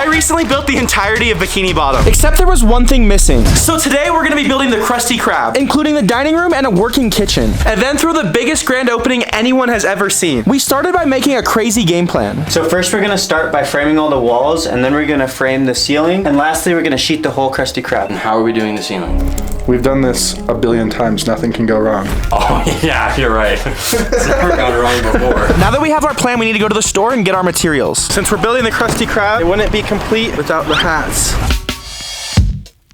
recently built the entirety of Bikini Bottom. Except there was one thing missing. So today we're gonna be building the Krusty Krab, including the dining room and a working kitchen. and then through the biggest grand opening anyone has ever seen. We started by making a crazy game plan. So first we're gonna start by framing all the walls, and then we're gonna frame the ceiling, and lastly we're gonna sheet the whole Krusty Krab. How are we doing the ceiling? We've done this a billion times. Nothing can go wrong. Oh, yeah, you're right. It's never gone wrong before. Now that we have our plan, we need to go to the store and get our materials. Since we're building the Krusty Krab, it wouldn't be complete without the hats.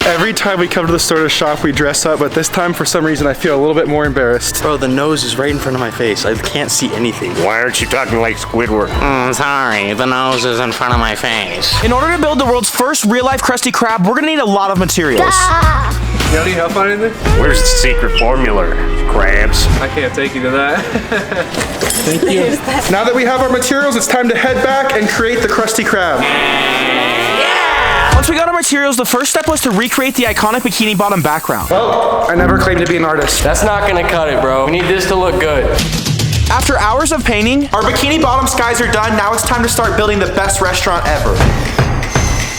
Every time we come to the store to shop, we dress up, but this time, for some reason, I feel a little bit more embarrassed. Bro, the nose is right in front of my face. I can't see anything. Why aren't you talking like Squidward? Sorry, the nose is in front of my face. In order to build the world's first real-life Krusty Krab, we're gonna need a lot of materials. You need help on anything? Where's the secret formula, Krabs? I can't take you to that. Thank you. Now that we have our materials, it's time to head back and create the Krusty Krab. Once we got our materials, the first step was to recreate the iconic Bikini Bottom background. Well, I never claimed to be an artist. That's not gonna cut it, bro. We need this to look good. After hours of painting, our Bikini Bottom skies are done. Now it's time to start building the best restaurant ever.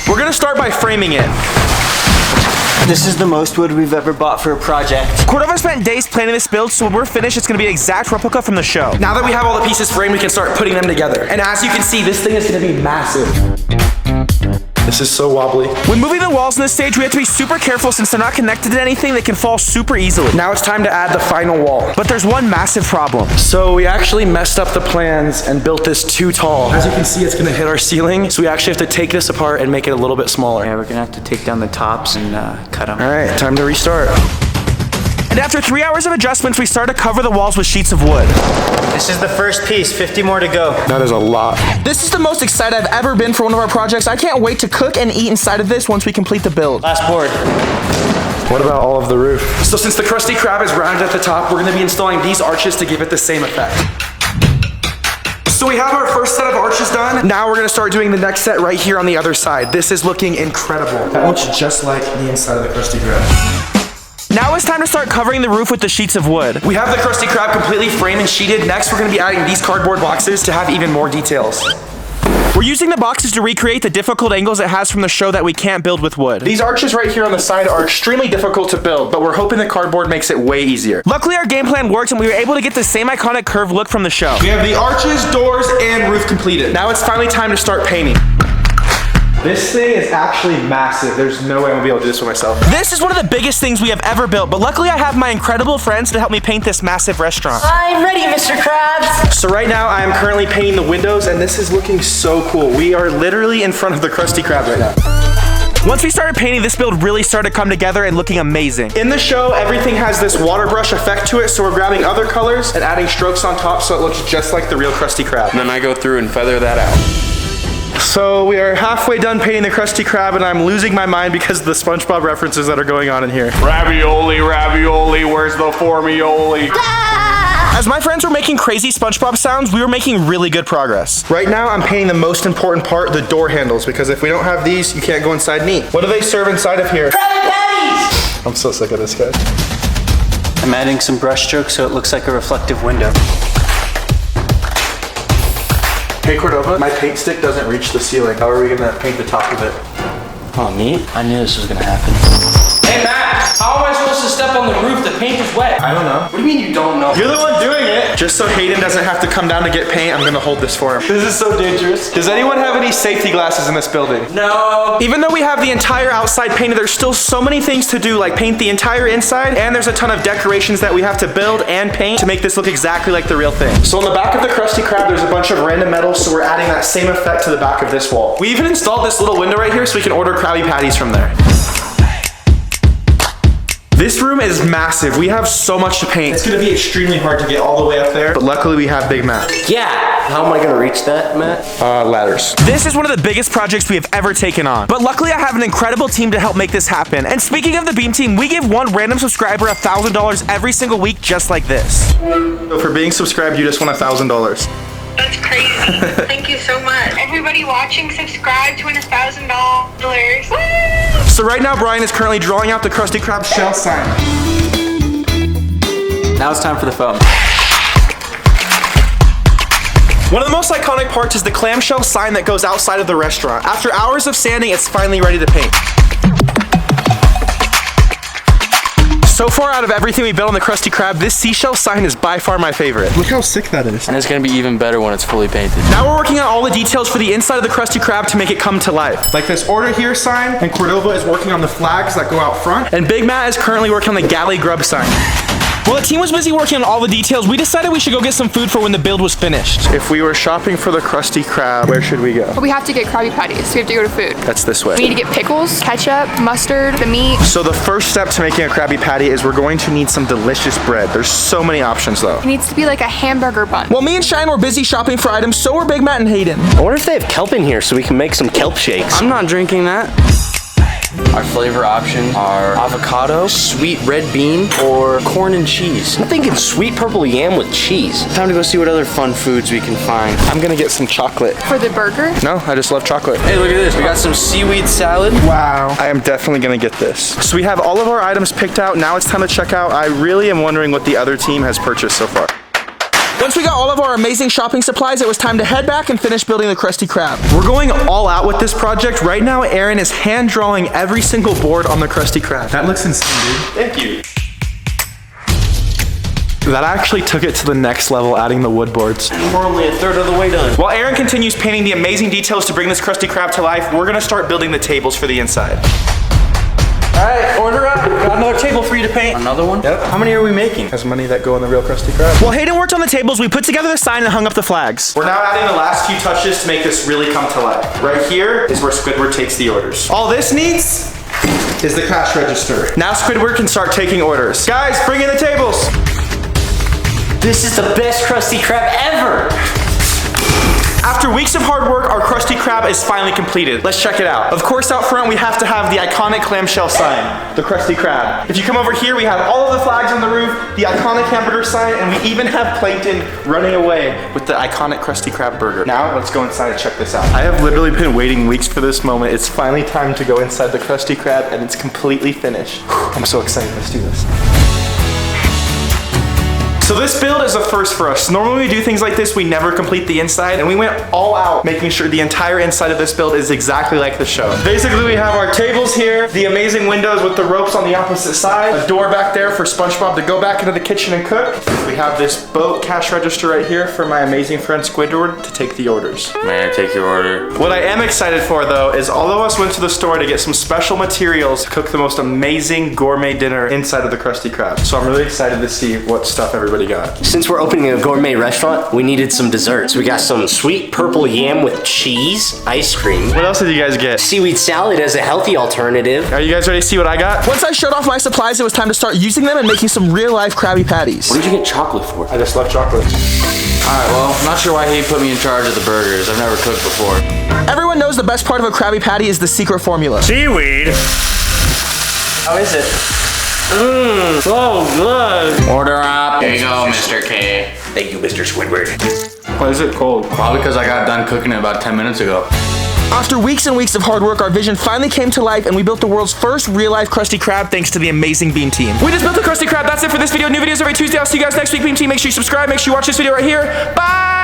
We're gonna start by framing it. This is the most wood we've ever bought for a project. Cordova spent days planning this build, so when we're finished, it's gonna be an exact replica from the show. Now that we have all the pieces framed, we can start putting them together. And as you can see, this thing is gonna be massive. This is so wobbly. When moving the walls in this stage, we have to be super careful since they're not connected to anything. They can fall super easily. Now it's time to add the final wall. But there's one massive problem. So we actually messed up the plans and built this too tall. As you can see, it's gonna hit our ceiling, so we actually have to take this apart and make it a little bit smaller. Yeah, we're gonna have to take down the tops and cut them. All right, time to restart. And after 3 hours of adjustments, we started to cover the walls with sheets of wood. This is the first piece, 50 more to go. That is a lot. This is the most excited I've ever been for one of our projects. I can't wait to cook and eat inside of this once we complete the build. Last board. What about all of the roof? So since the Krusty Krab is rounded at the top, we're gonna be installing these arches to give it the same effect. So we have our first set of arches done. Now we're gonna start doing the next set right here on the other side. This is looking incredible. That looks just like the inside of the Krusty Krab. Now it's time to start covering the roof with the sheets of wood. We have the Krusty Krab completely framed and sheeted. Next, we're gonna be adding these cardboard boxes to have even more details. We're using the boxes to recreate the difficult angles it has from the show that we can't build with wood. These arches right here on the side are extremely difficult to build, but we're hoping the cardboard makes it way easier. Luckily, our game plan worked and we were able to get the same iconic curved look from the show. We have the arches, doors, and roof completed. Now it's finally time to start painting. This thing is actually massive. There's no way I'm gonna be able to do this for myself. This is one of the biggest things we have ever built, but luckily I have my incredible friends to help me paint this massive restaurant. I'm ready, Mr. Krabs. So right now I am currently painting the windows and this is looking so cool. We are literally in front of the Krusty Krab right now. Once we started painting, this build really started to come together and looking amazing. In the show, everything has this water brush effect to it, so we're grabbing other colors and adding strokes on top so it looks just like the real Krusty Krab. And then I go through and feather that out. So we are halfway done painting the Krusty Krab and I'm losing my mind because of the SpongeBob references that are going on in here. Ravioli, ravioli, where's the formioli? As my friends were making crazy SpongeBob sounds, we were making really good progress. Right now, I'm painting the most important part, the door handles, because if we don't have these, you can't go inside neat. What do they serve inside of here? Krabby Patties. I'm so sick of this guy. I'm adding some brush strokes so it looks like a reflective window. Hey Cordova, my paint stick doesn't reach the ceiling. How are we gonna paint the top of it? Oh, me? I knew this was gonna happen. Hey, Matt, how am I supposed to step on the roof? The paint is wet. I don't know. What do you mean you don't know? You're the one doing it. Just so Hayden doesn't have to come down to get paint, I'm gonna hold this for him. This is so dangerous. Does anyone have any safety glasses in this building? No. Even though we have the entire outside painted, there's still so many things to do, like paint the entire inside, and there's a ton of decorations that we have to build and paint to make this look exactly like the real thing. So on the back of the Krusty Krab, there's a bunch of random metals, so we're adding that same effect to the back of this wall. We even installed this little window right here so we can order Krabby Patties from there. This room is massive. We have so much to paint. It's gonna be extremely hard to get all the way up there, but luckily we have Big Matt. Yeah! How am I gonna reach that, Matt? Ladders. This is one of the biggest projects we have ever taken on. But luckily I have an incredible team to help make this happen. And speaking of the Beem team, we give one random subscriber $1,000 every single week just like this. So for being subscribed, you just won $1,000. That's crazy. Thank you so much. Everybody watching, subscribe to win $1,000. So right now, Brian is currently drawing out the Krusty Krab shell sign. Now it's time for the foam. One of the most iconic parts is the clamshell sign that goes outside of the restaurant. After hours of sanding, it's finally ready to paint. So far out of everything we built on the Krusty Krab, this seashell sign is by far my favorite. Look how sick that is. And it's gonna be even better when it's fully painted. Now we're working on all the details for the inside of the Krusty Krab to make it come to life. Like this order here sign, and Cordova is working on the flags that go out front, and Big Matt is currently working on the galley grub sign. While the team was busy working on all the details, we decided we should go get some food for when the build was finished. If we were shopping for the Krusty Krab, where should we go? But we have to get Krabby Patties. We have to go to food. That's this way. We need to get pickles, ketchup, mustard, the meat. So the first step to making a Krabby Patty is we're going to need some delicious bread. There's so many options though. It needs to be like a hamburger bun. While me and Shine were busy shopping for items, so were Big Matt and Hayden. I wonder if they have kelp in here so we can make some kelp shakes. I'm not drinking that. Our flavor options are avocado, sweet red bean, or corn and cheese. I'm thinking sweet purple yam with cheese. Time to go see what other fun foods we can find. I'm gonna get some chocolate. For the burger? No, I just love chocolate. Hey, look at this. We got some seaweed salad. Wow. I am definitely gonna get this. So we have all of our items picked out. Now it's time to check out. I really am wondering what the other team has purchased so far. Once we got all of our amazing shopping supplies, it was time to head back and finish building the Krusty Krab. We're going all out with this project. Right now, Aaron is hand drawing every single board on the Krusty Krab. That looks insane, dude. Thank you. That actually took it to the next level, adding the wood boards. We're only a third of the way done. While Aaron continues painting the amazing details to bring this Krusty Krab to life, we're gonna start building the tables for the inside. All right, order up. Got another table for you to paint. Another one? Yep. How many are we making? Has money that go on the real Krusty Krab. While Hayden worked on the tables, we put together the sign and hung up the flags. We're now adding the last few touches to make this really come to life. Right here is where Squidward takes the orders. All this needs is the cash register. Now Squidward can start taking orders. Guys, bring in the tables. This is the best Krusty Krab ever. After weeks of hard work, our Krusty Krab is finally completed. Let's check it out. Of course, out front, we have to have the iconic clamshell sign, the Krusty Krab. If you come over here, we have all of the flags on the roof, the iconic hamburger sign, and we even have Plankton running away with the iconic Krusty Krab burger. Now, let's go inside and check this out. I have literally been waiting weeks for this moment. It's finally time to go inside the Krusty Krab, and it's completely finished. I'm so excited. Let's do this. So this build is a first for us. Normally we do things like this, we never complete the inside, and we went all out making sure the entire inside of this build is exactly like the show. Basically, we have our tables here, the amazing windows with the ropes on the opposite side, a door back there for Spongebob to go back into the kitchen and cook. We have this boat cash register right here for my amazing friend Squidward to take the orders. May I take your order? What I am excited for though is all of us went to the store to get some special materials to cook the most amazing gourmet dinner inside of the Krusty Krab. So I'm really excited to see what stuff everybody got. Since we're opening a gourmet restaurant, we needed some desserts. We got some sweet purple yam with cheese, ice cream. What else did you guys get? Seaweed salad as a healthy alternative. Are you guys ready to see what I got? Once I showed off my supplies, it was time to start using them and making some real life Krabby Patties. What did you get chocolate for? I just love chocolate. Alright, well, I'm not sure why he put me in charge of the burgers. I've never cooked before. Everyone knows the best part of a Krabby Patty is the secret formula. Seaweed. How is it? So good. Order up. There you go, Mr. K. Thank you, Mr. Squidward. Why is it cold? Probably because I got done cooking it about 10 minutes ago. After weeks and weeks of hard work, our vision finally came to life and we built the world's first real-life Krusty Krab thanks to the amazing Beem team. We just built the Krusty Krab. That's it for this video. New videos every Tuesday. I'll see you guys next week, Beem team. Make sure you subscribe. Make sure you watch this video right here. Bye!